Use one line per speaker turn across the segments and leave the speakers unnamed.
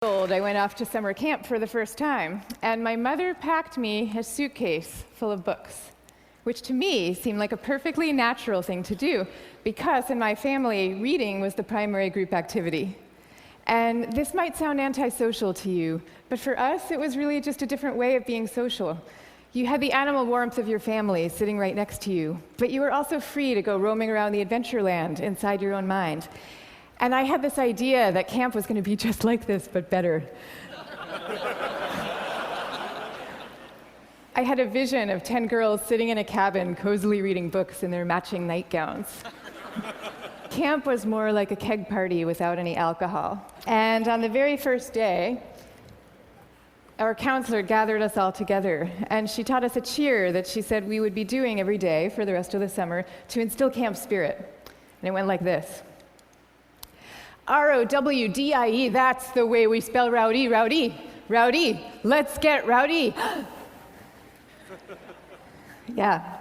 Old, I went off to summer camp for the first time, and my mother packed me a suitcase full of books, which to me seemed like a perfectly natural thing to do, because in my family, reading was the primary group activity. And this might sound antisocial to you, but for us, it was really just a different way of being social. You had the animal warmth of your family sitting right next to you, but you were also free to go roaming around the adventure land inside your own mind. And I had this idea that camp was going to be just like this, but better. I had a vision of 10 girls sitting in a cabin, cozily reading books in their matching nightgowns. Camp was more like a keg party without any alcohol. And on the very first day, our counselor gathered us all together, and she taught us a cheer that she said we would be doing every day for the rest of the summer to instill camp spirit. And it went like this. R-O-W-D-I-E, that's the way we spell rowdy, rowdy, rowdy. Let's get rowdy. Yeah.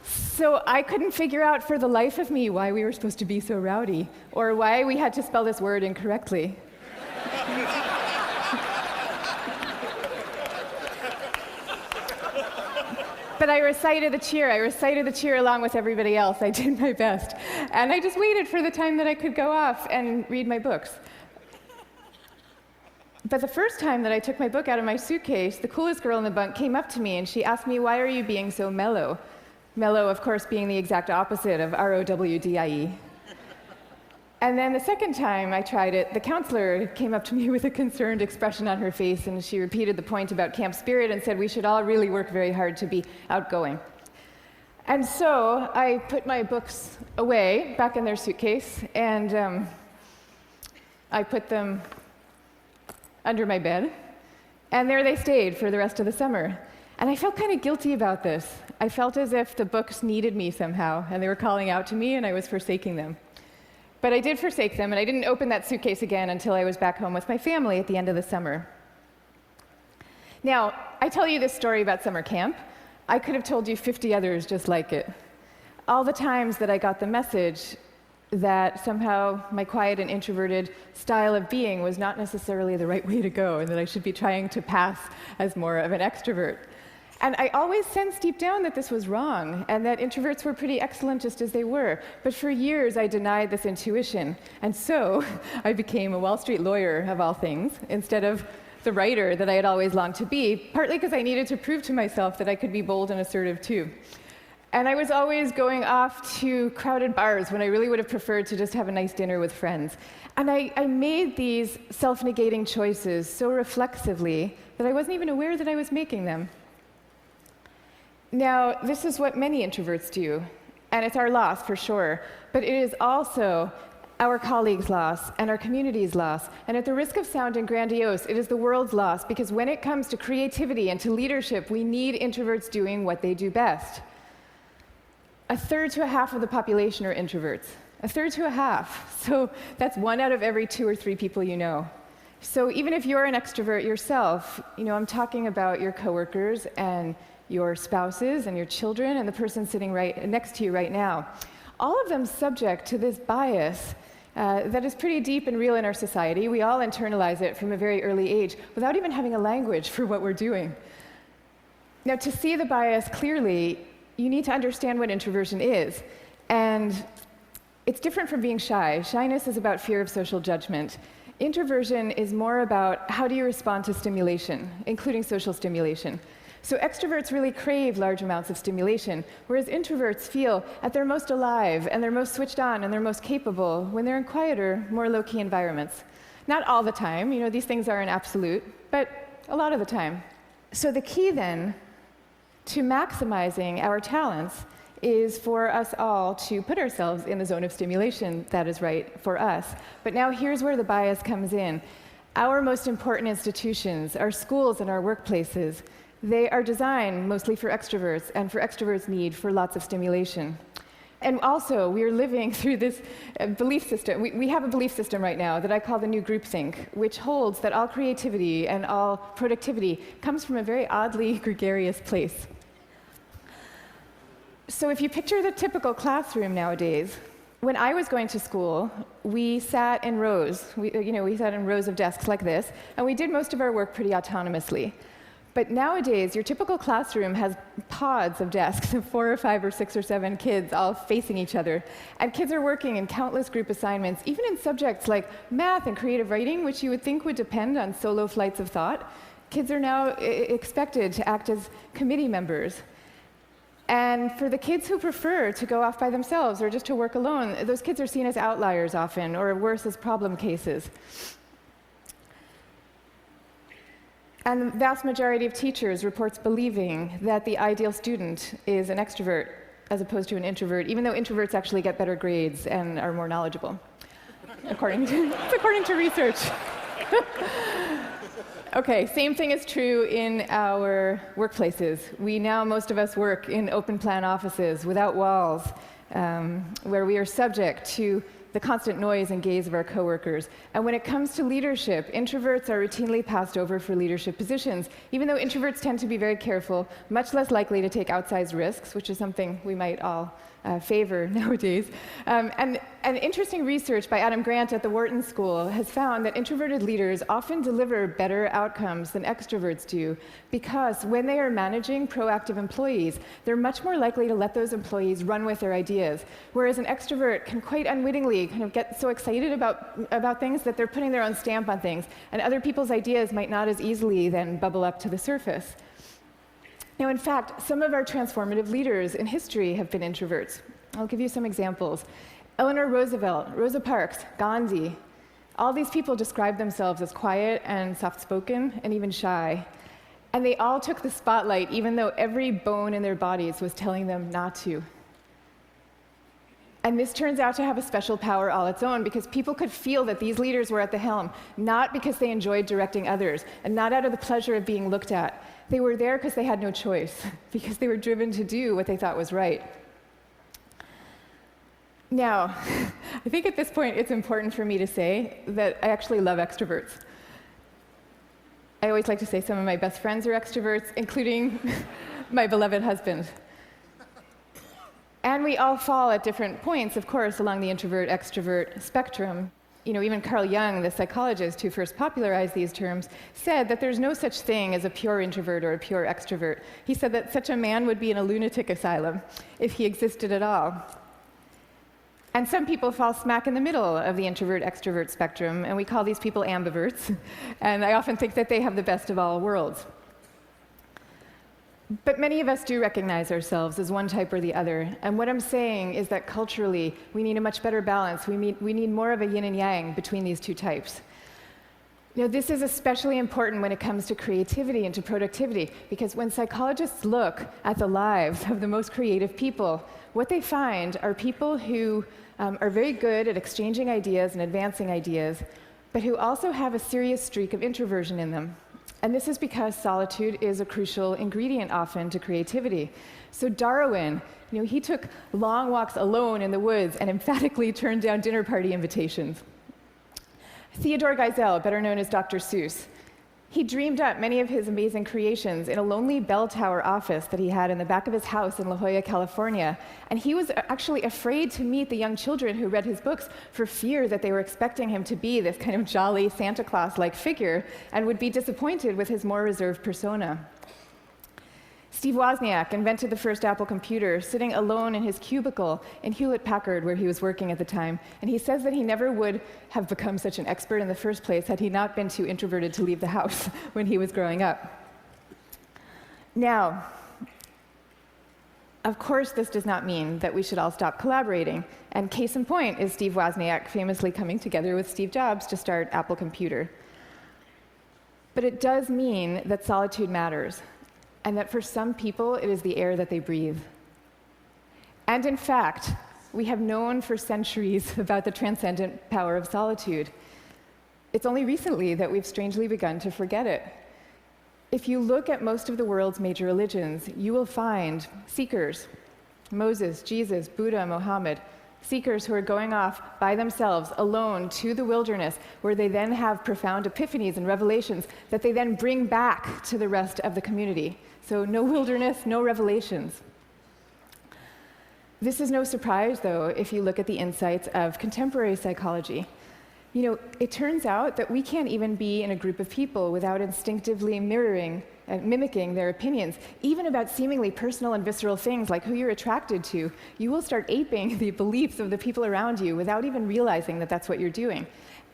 So I couldn't figure out for the life of me why we were supposed to be so rowdy, or why we had to spell this word incorrectly. But I recited the cheer along with everybody else. I did my best. And I just waited for the time that I could go off and read my books. But the first time that I took my book out of my suitcase, the coolest girl in the bunk came up to me and she asked me, "Why are you being so mellow?" Mellow, of course, being the exact opposite of R-O-W-D-I-E. And then the second time I tried it, the counselor came up to me with a concerned expression on her face, and she repeated the point about camp spirit and said we should all really work very hard to be outgoing. And so I put my books away, back in their suitcase, and I put them under my bed, and there they stayed for the rest of the summer. And I felt kind of guilty about this. I felt as if the books needed me somehow, and they were calling out to me, and I was forsaking them. But I did forsake them, and I didn't open that suitcase again until I was back home with my family at the end of the summer. Now, I tell you this story about summer camp. I could have told you 50 others just like it. All the times that I got the message that somehow my quiet and introverted style of being was not necessarily the right way to go, and that I should be trying to pass as more of an extrovert. And I always sensed deep down that this was wrong, and that introverts were pretty excellent just as they were. But for years, I denied this intuition. And so I became a Wall Street lawyer, of all things, instead of the writer that I had always longed to be, partly because I needed to prove to myself that I could be bold and assertive too. And I was always going off to crowded bars when I really would have preferred to just have a nice dinner with friends. And I made these self-negating choices so reflexively that I wasn't even aware that I was making them. Now, this is what many introverts do, and it's our loss for sure, but it is also our colleagues' loss and our community's loss, and at the risk of sounding grandiose, it is the world's loss, because when it comes to creativity and to leadership, we need introverts doing what they do best. A third to a half of the population are introverts. A third to a half. So that's 1 out of every 2 or 3 people you know. So even if you're an extrovert yourself, I'm talking about your coworkers and your spouses and your children and the person sitting right next to you right now. All of them subject to this bias that is pretty deep and real in our society. We all internalize it from a very early age without even having a language for what we're doing. Now, to see the bias clearly, you need to understand what introversion is. And it's different from being shy. Shyness is about fear of social judgment. Introversion is more about how do you respond to stimulation, including social stimulation. So extroverts really crave large amounts of stimulation, whereas introverts feel at their most alive and they're most switched on and they're most capable when they're in quieter, more low-key environments. Not all the time, these things are an absolute, but a lot of the time. So the key then to maximizing our talents is for us all to put ourselves in the zone of stimulation that is right for us. But now here's where the bias comes in. Our most important institutions, our schools and our workplaces, they are designed mostly for extroverts, and for extroverts' need for lots of stimulation. And also, we are living through this belief system. We have a belief system right now that I call the new groupthink, which holds that all creativity and all productivity comes from a very oddly gregarious place. So if you picture the typical classroom nowadays, When I was going to school, we sat in rows. We sat in rows of desks like this, and we did most of our work pretty autonomously. But nowadays, your typical classroom has pods of desks of 4 or 5 or 6 or 7 kids all facing each other. And kids are working in countless group assignments, even in subjects like math and creative writing, which you would think would depend on solo flights of thought. Kids are now expected to act as committee members. And for the kids who prefer to go off by themselves or just to work alone, those kids are seen as outliers often, or worse, as problem cases. And the vast majority of teachers reports believing that the ideal student is an extrovert as opposed to an introvert, even though introverts actually get better grades and are more knowledgeable, according to research. Okay, same thing is true in our workplaces. Most of us work in open-plan offices without walls, where we are subject to the constant noise and gaze of our coworkers. And when it comes to leadership, introverts are routinely passed over for leadership positions, even though introverts tend to be very careful, much less likely to take outsized risks, which is something we might all favor nowadays. And interesting research by Adam Grant at the Wharton School has found that introverted leaders often deliver better outcomes than extroverts do, because when they are managing proactive employees, they're much more likely to let those employees run with their ideas, whereas an extrovert can quite unwittingly kind of get so excited about things that they're putting their own stamp on things, and other people's ideas might not as easily then bubble up to the surface. Now, in fact, some of our transformative leaders in history have been introverts. I'll give you some examples. Eleanor Roosevelt, Rosa Parks, Gandhi, all these people describe themselves as quiet and soft-spoken and even shy. And they all took the spotlight, even though every bone in their bodies was telling them not to. And this turns out to have a special power all its own, because people could feel that these leaders were at the helm, not because they enjoyed directing others, and not out of the pleasure of being looked at. They were there because they had no choice, because they were driven to do what they thought was right. Now, I think at this point it's important for me to say that I actually love extroverts. I always like to say some of my best friends are extroverts, including my beloved husband. And we all fall at different points, of course, along the introvert-extrovert spectrum. Even Carl Jung, the psychologist who first popularized these terms, said that there's no such thing as a pure introvert or a pure extrovert. He said that such a man would be in a lunatic asylum if he existed at all. And some people fall smack in the middle of the introvert-extrovert spectrum, and we call these people ambiverts. And I often think that they have the best of all worlds. But many of us do recognize ourselves as one type or the other. And what I'm saying is that culturally, we need a much better balance. We need more of a yin and yang between these two types. This is especially important when it comes to creativity and to productivity, because when psychologists look at the lives of the most creative people, what they find are people who are very good at exchanging ideas and advancing ideas, but who also have a serious streak of introversion in them. And this is because solitude is a crucial ingredient often to creativity. So Darwin, he took long walks alone in the woods and emphatically turned down dinner party invitations. Theodore Geisel, better known as Dr. Seuss, he dreamed up many of his amazing creations in a lonely bell tower office that he had in the back of his house in La Jolla, California. And he was actually afraid to meet the young children who read his books for fear that they were expecting him to be this kind of jolly Santa Claus-like figure and would be disappointed with his more reserved persona. Steve Wozniak invented the first Apple computer sitting alone in his cubicle in Hewlett-Packard, where he was working at the time. And he says that he never would have become such an expert in the first place had he not been too introverted to leave the house when he was growing up. Now, of course, this does not mean that we should all stop collaborating. And case in point is Steve Wozniak famously coming together with Steve Jobs to start Apple Computer. But it does mean that solitude matters, and that for some people, it is the air that they breathe. And in fact, we have known for centuries about the transcendent power of solitude. It's only recently that we've strangely begun to forget it. If you look at most of the world's major religions, you will find seekers, Moses, Jesus, Buddha, Mohammed, seekers who are going off by themselves, alone, to the wilderness, where they then have profound epiphanies and revelations that they then bring back to the rest of the community. So no wilderness, no revelations. This is no surprise, though, if you look at the insights of contemporary psychology. You know, it turns out that we can't even be in a group of people without instinctively mimicking their opinions, even about seemingly personal and visceral things like who you're attracted to. You will start aping the beliefs of the people around you without even realizing that that's what you're doing.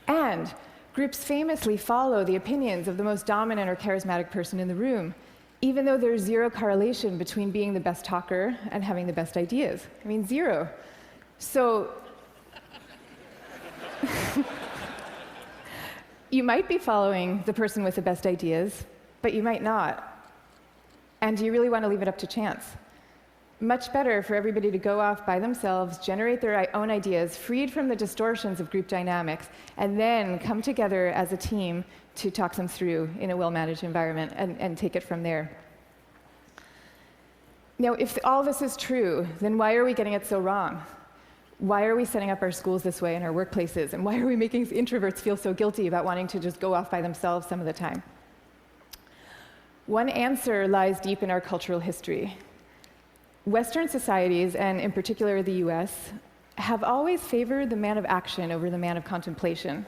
And groups famously follow the opinions of the most dominant or charismatic person in the room, even though there's zero correlation between being the best talker and having the best ideas. I mean, zero. So you might be following the person with the best ideas, but you might not. And do you really want to leave it up to chance? Much better for everybody to go off by themselves, generate their own ideas, freed from the distortions of group dynamics, and then come together as a team to talk them through in a well-managed environment and take it from there. Now, if all this is true, then why are we getting it so wrong? Why are we setting up our schools this way and our workplaces? And why are we making introverts feel so guilty about wanting to just go off by themselves some of the time? One answer lies deep in our cultural history. Western societies, and in particular the US, have always favored the man of action over the man of contemplation.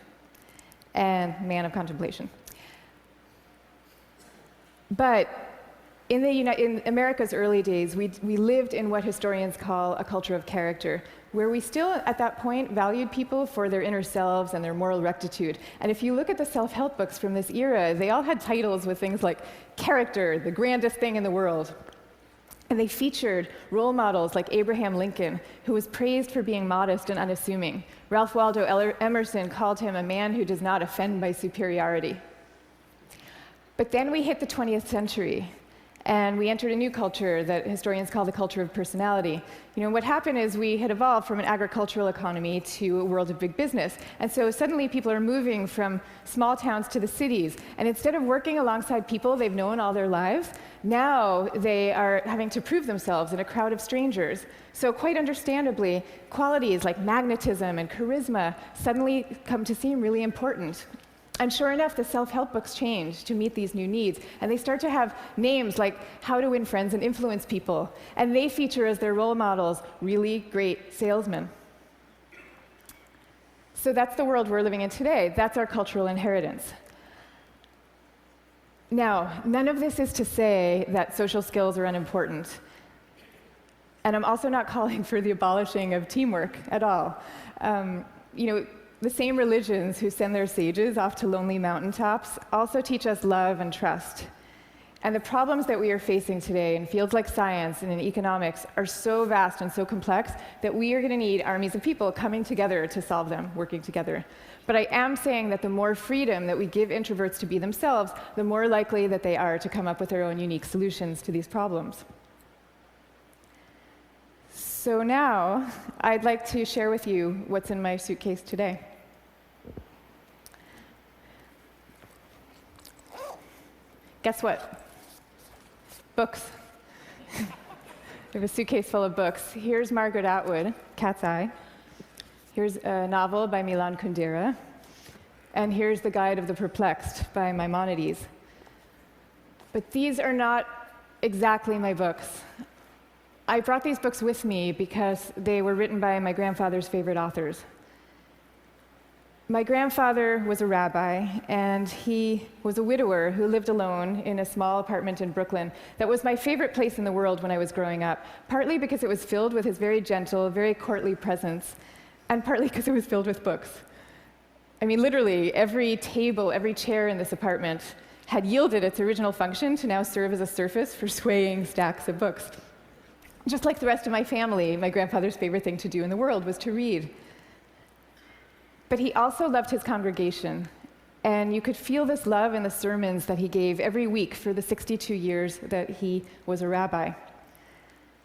But in America's early days, we lived in what historians call a culture of character, where we still, at that point, valued people for their inner selves and their moral rectitude. And if you look at the self-help books from this era, they all had titles with things like character, the grandest thing in the world. And they featured role models like Abraham Lincoln, who was praised for being modest and unassuming. Ralph Waldo Emerson called him a man who does not offend by superiority. But then we hit the 20th century, and we entered a new culture that historians call the culture of personality. You know, what happened is we had evolved from an agricultural economy to a world of big business. And so suddenly people are moving from small towns to the cities. And instead of working alongside people they've known all their lives, now they are having to prove themselves in a crowd of strangers. So quite understandably, qualities like magnetism and charisma suddenly come to seem really important. And sure enough, the self-help books change to meet these new needs, and they start to have names like How to Win Friends and Influence People, and they feature as their role models really great salesmen. So that's the world we're living in today. That's our cultural inheritance. Now, none of this is to say that social skills are unimportant. And I'm also not calling for the abolishing of teamwork at all. The same religions who send their sages off to lonely mountaintops also teach us love and trust. And the problems that we are facing today in fields like science and in economics are so vast and so complex that we are going to need armies of people coming together to solve them, working together. But I am saying that the more freedom that we give introverts to be themselves, the more likely that they are to come up with their own unique solutions to these problems. So now, I'd like to share with you what's in my suitcase today. Guess what? Books. I have a suitcase full of books. Here's Margaret Atwood, Cat's Eye. Here's a novel by Milan Kundera. And here's The Guide of the Perplexed by Maimonides. But these are not exactly my books. I brought these books with me because they were written by my grandfather's favorite authors. My grandfather was a rabbi, and he was a widower who lived alone in a small apartment in Brooklyn that was my favorite place in the world when I was growing up, partly because it was filled with his very gentle, very courtly presence, and partly because it was filled with books. I mean, literally, every table, every chair in this apartment had yielded its original function to now serve as a surface for swaying stacks of books. Just like the rest of my family, my grandfather's favorite thing to do in the world was to read. But he also loved his congregation, and you could feel this love in the sermons that he gave every week for the 62 years that he was a rabbi.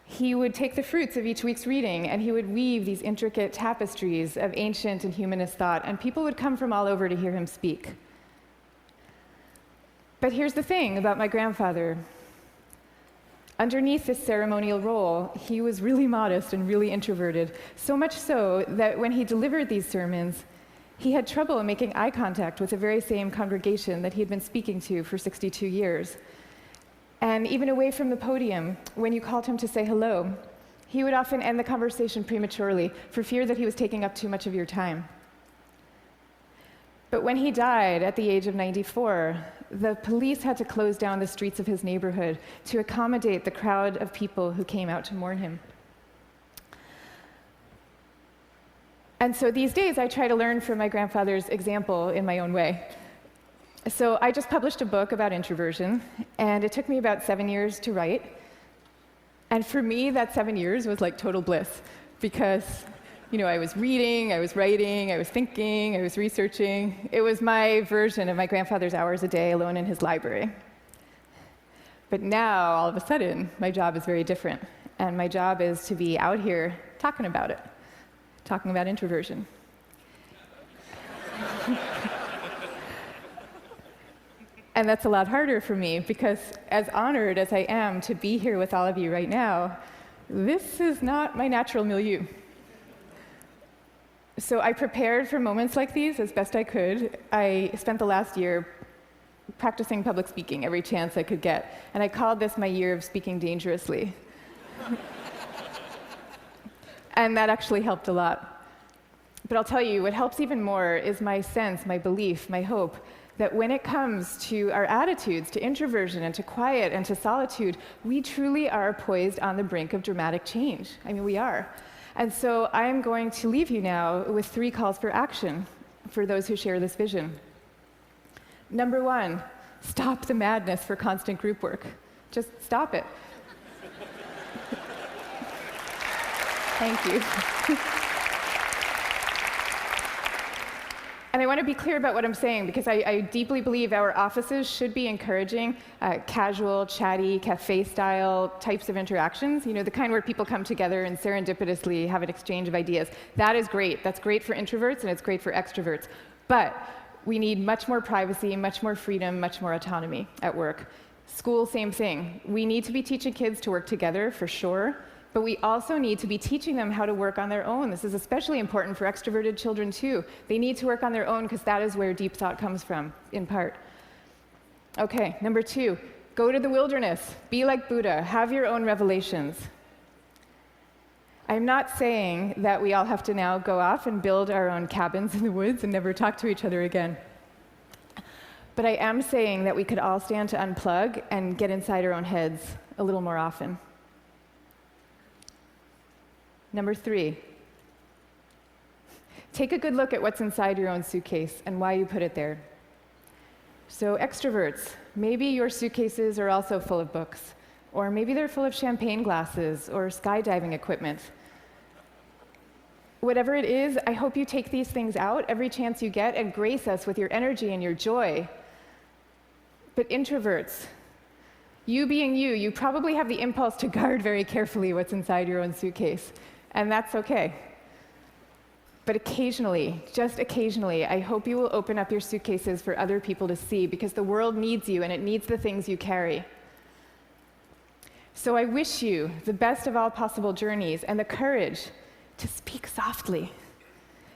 He would take the fruits of each week's reading, and he would weave these intricate tapestries of ancient and humanist thought, and people would come from all over to hear him speak. But here's the thing about my grandfather. Underneath this ceremonial role, he was really modest and really introverted, so much so that when he delivered these sermons, he had trouble making eye contact with the very same congregation that he had been speaking to for 62 years. And even away from the podium, when you called him to say hello, He would often end the conversation prematurely for fear that he was taking up too much of your time. But when he died at the age of 94, the police had to close down the streets of his neighborhood to accommodate the crowd of people who came out to mourn him. And so these days, I try to learn from my grandfather's example in my own way. So I just published a book about introversion, and it took me about 7 years to write. And for me, that 7 years was like total bliss, because I was reading, I was writing, I was thinking, I was researching. It was my version of my grandfather's hours a day alone in his library. But now, all of a sudden, my job is very different. And my job is to be out here talking about it, talking about introversion. And that's a lot harder for me, because as honored as I am to be here with all of you right now, this is not my natural milieu. So I prepared for moments like these as best I could. I spent the last year practicing public speaking every chance I could get, and I called this my year of speaking dangerously. And that actually helped a lot. But I'll tell you, what helps even more is my sense, my belief, my hope, that when it comes to our attitudes, to introversion and to quiet and to solitude, we truly are poised on the brink of dramatic change. I mean, we are. And so I'm going to leave you now with 3 calls for action for those who share this vision. Number 1, stop the madness for constant group work. Just stop it. Thank you. And I want to be clear about what I'm saying, because I deeply believe our offices should be encouraging casual, chatty, cafe-style types of interactions, the kind where people come together and serendipitously have an exchange of ideas. That is great. That's great for introverts, and it's great for extroverts. But we need much more privacy, much more freedom, much more autonomy at work. School, same thing. We need to be teaching kids to work together, for sure. But we also need to be teaching them how to work on their own. This is especially important for extroverted children, too. They need to work on their own because that is where deep thought comes from, in part. Okay, number 2, go to the wilderness. Be like Buddha. Have your own revelations. I'm not saying that we all have to now go off and build our own cabins in the woods and never talk to each other again. But I am saying that we could all stand to unplug and get inside our own heads a little more often. Number 3, take a good look at what's inside your own suitcase and why you put it there. So extroverts, maybe your suitcases are also full of books, or maybe they're full of champagne glasses or skydiving equipment. Whatever it is, I hope you take these things out every chance you get and grace us with your energy and your joy. But introverts, you being you probably have the impulse to guard very carefully what's inside your own suitcase. And that's okay. But occasionally, just occasionally, I hope you will open up your suitcases for other people to see, because the world needs you and it needs the things you carry. So I wish you the best of all possible journeys and the courage to speak softly.